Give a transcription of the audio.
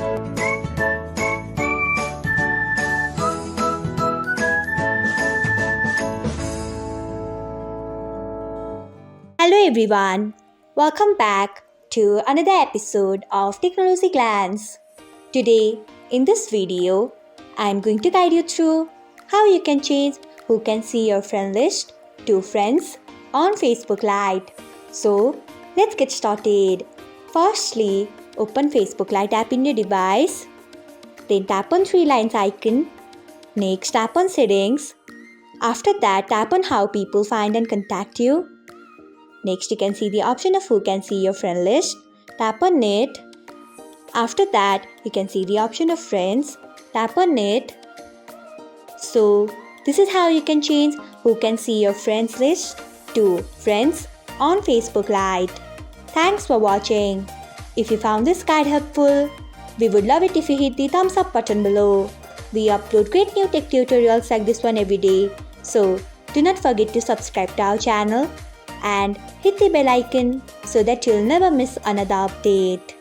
Hello everyone, welcome back to another episode of Technologyglance. Today, in this video, I am going to guide you through how you can change who can see your friend list to friends on Facebook Lite. So, let's get started. Firstly, open Facebook Lite app in your device. Then tap on three lines icon. Next, tap on settings. After that, tap on how people find and contact you. Next, you can see the option of who can see your friend list. Tap on it. After that, you can see the option of friends. Tap on it. So, this is how you can change who can see your friends list to friends on Facebook Lite. Thanks for watching. If you found this guide helpful, we would love it if you hit the thumbs up button below. We upload great new tech tutorials like this one every day. So, do not forget to subscribe to our channel and hit the bell icon so that you'll never miss another update.